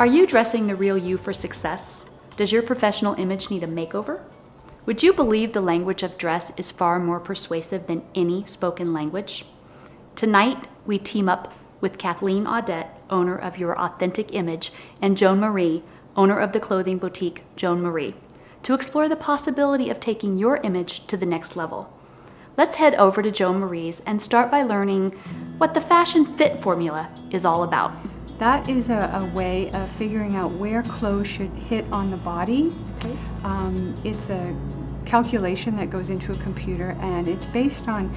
Are you dressing the real you for success? Does your professional image need a makeover? Would you believe the language of dress is far more persuasive than any spoken language? Tonight, we team up with Kathleen Audet, owner of Your Authentic Image, and Joan Marie, owner of the clothing boutique Joan Marie, to explore the possibility of taking your image to the next level. Let's head over to Joan Marie's and start by learning what the fashion fit formula is all about. That is a way of figuring out where clothes should hit on the body. Okay. It's a calculation that goes into a computer, and it's based on,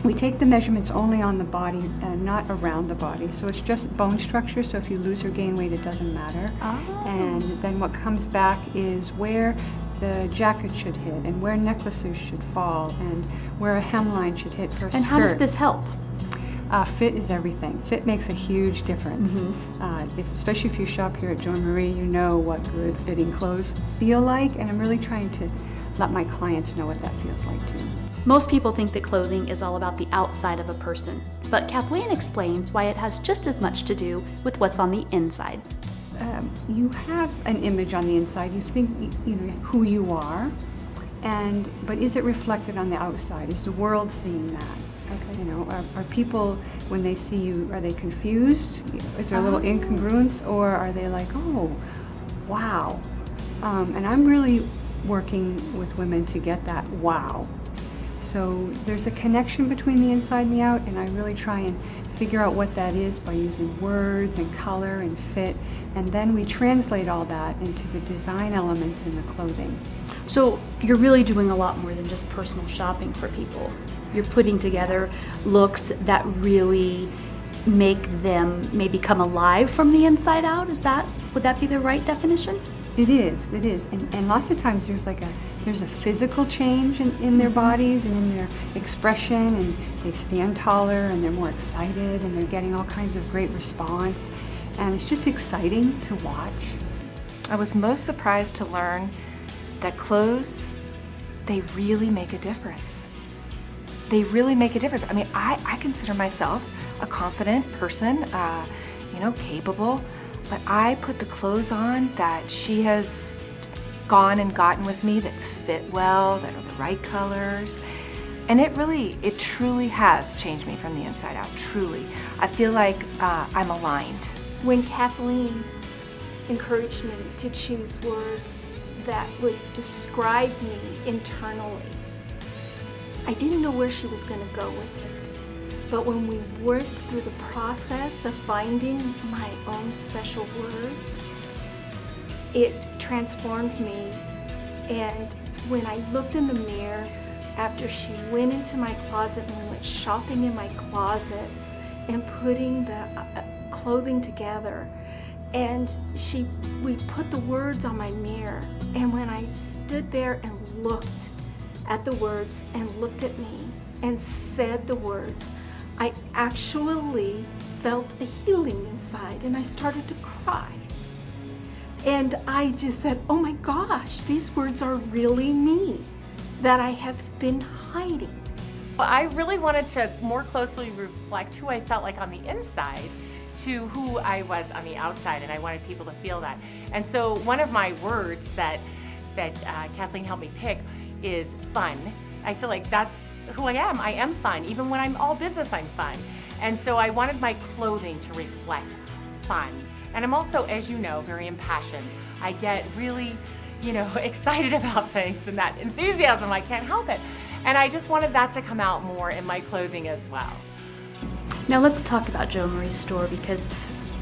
we take the measurements only on the body and not around the body. So it's just bone structure, so if you lose or gain weight, it doesn't matter. Oh. And then what comes back is where the jacket should hit, and where necklaces should fall, and where a hemline should hit for a skirt. And how does this help? Fit is everything. Fit makes a huge difference. Especially if you shop here at Joan Marie, you know what good fitting clothes feel like, and I'm really trying to let my clients know what that feels like too. Most people think that clothing is all about the outside of a person, but Kathleen explains why it has just as much to do with what's on the inside. You have an image on the inside. You think you know who you are, but is it reflected on the outside? Is the world seeing that? Okay. You know, are people, when they see you, are they confused? Is there a little incongruence, or are they like, oh, wow? And I'm really working with women to get that wow. So there's a connection between the inside and the out, and I really try and figure out what that is by using words and color and fit, and then we translate all that into the design elements in the clothing. So you're really doing a lot more than just personal shopping for people. You're putting together looks that really make them maybe come alive from the inside out. Would that be the right definition? It is. And lots of times there's a physical change in their bodies and in their expression, and they stand taller and they're more excited and they're getting all kinds of great response. And it's just exciting to watch. I was most surprised to learn that clothes, they really make a difference. They really make a difference. I mean, I consider myself a confident person, capable, but I put the clothes on that she has gone and gotten with me that fit well, that are the right colors. And it truly has changed me from the inside out, truly. I feel like I'm aligned. When Kathleen encouraged me to choose words that would describe me internally, I didn't know where she was going to go with it. But when we worked through the process of finding my own special words, it transformed me. And when I looked in the mirror, after she went into my closet and we went shopping in my closet and putting the clothing together, and we put the words on my mirror, and when I stood there and looked at the words and looked at me and said the words, I actually felt a healing inside, and I started to cry. And I just said, oh my gosh, these words are really me that I have been hiding. I really wanted to more closely reflect who I felt like on the inside to who I was on the outside, and I wanted people to feel that. And so one of my words that Kathleen helped me pick is fun. I feel like that's who I am. I am fun. Even when I'm all business, I'm fun. And so I wanted my clothing to reflect fun. And I'm also, as you know, very impassioned. I get really, excited about things, and that enthusiasm, I can't help it. And I just wanted that to come out more in my clothing as well. Now let's talk about Joan Marie's store, because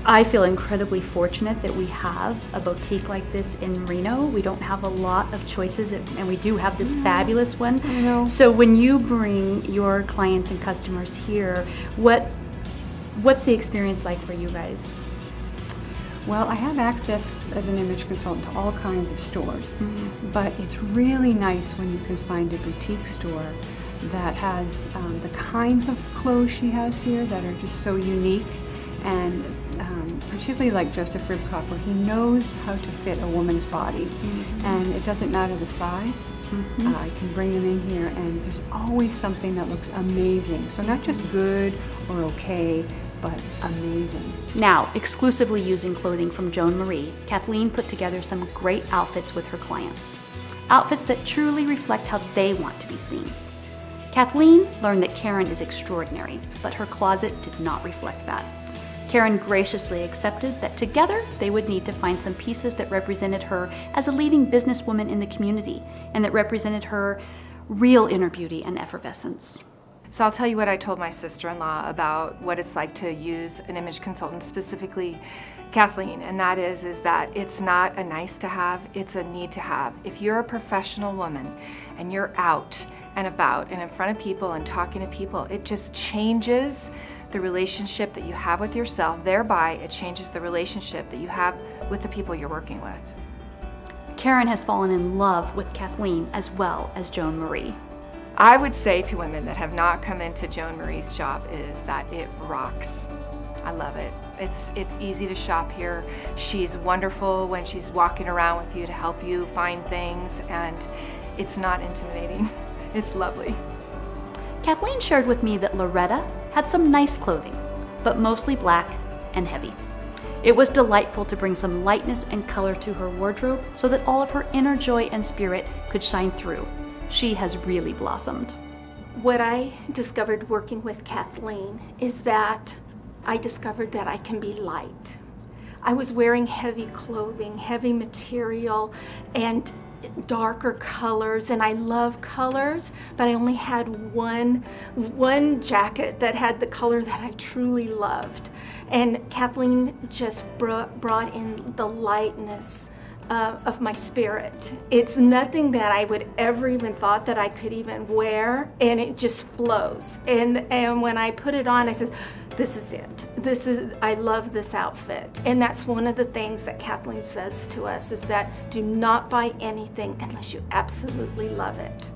I feel incredibly fortunate that we have a boutique like this in Reno. We don't have a lot of choices, and we do have this fabulous one. I know. So when you bring your clients and customers here, what's the experience like for you guys? Well, I have access as an image consultant to all kinds of stores, but it's really nice when you can find a boutique store that has the kinds of clothes she has here that are just so unique, and particularly like Joseph Ribkoff, where he knows how to fit a woman's body, and it doesn't matter the size. I can bring them in here, and there's always something that looks amazing. So not just good or okay, but amazing. Now, exclusively using clothing from Joan Marie, Kathleen put together some great outfits with her clients. Outfits that truly reflect how they want to be seen. Kathleen learned that Karen is extraordinary, but her closet did not reflect that. Karen graciously accepted that together they would need to find some pieces that represented her as a leading businesswoman in the community and that represented her real inner beauty and effervescence. So I'll tell you what I told my sister-in-law about what it's like to use an image consultant, specifically Kathleen, and that is that it's not a nice to have, it's a need to have. If you're a professional woman and you're out and about and in front of people and talking to people, it just changes the relationship that you have with yourself. Thereby, it changes the relationship that you have with the people you're working with. Karen has fallen in love with Kathleen as well as Joan Marie. I would say to women that have not come into Joan Marie's shop is that it rocks. I love it. It's easy to shop here. She's wonderful when she's walking around with you to help you find things, and it's not intimidating. It's lovely. Kathleen shared with me that Loretta had some nice clothing, but mostly black and heavy. It was delightful to bring some lightness and color to her wardrobe so that all of her inner joy and spirit could shine through. She has really blossomed. What I discovered working with Kathleen is that I discovered that I can be light. I was wearing heavy clothing, heavy material, and darker colors, and I love colors, but I only had one jacket that had the color that I truly loved. And Kathleen just brought in the lightness of my spirit. It's nothing that I would ever even thought that I could even wear, and it just flows. And when I put it on, I says, this is it. I love this outfit. And that's one of the things that Kathleen says to us is that do not buy anything unless you absolutely love it.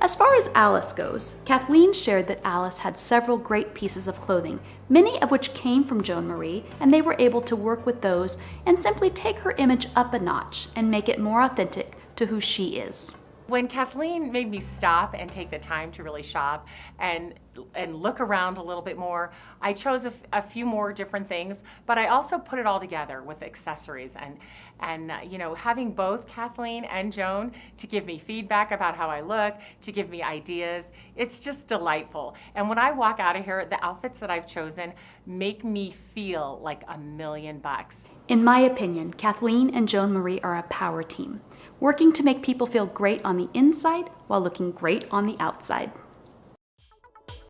As far as Alice goes, Kathleen shared that Alice had several great pieces of clothing, many of which came from Joan Marie, and they were able to work with those and simply take her image up a notch and make it more authentic to who she is. When Kathleen made me stop and take the time to really shop and look around a little bit more, I chose a few more different things, but I also put it all together with accessories and you know, having both Kathleen and Joan to give me feedback about how I look, to give me ideas, it's just delightful. And when I walk out of here, the outfits that I've chosen make me feel like $1,000,000. In my opinion, Kathleen and Joan Marie are a power team, working to make people feel great on the inside while looking great on the outside.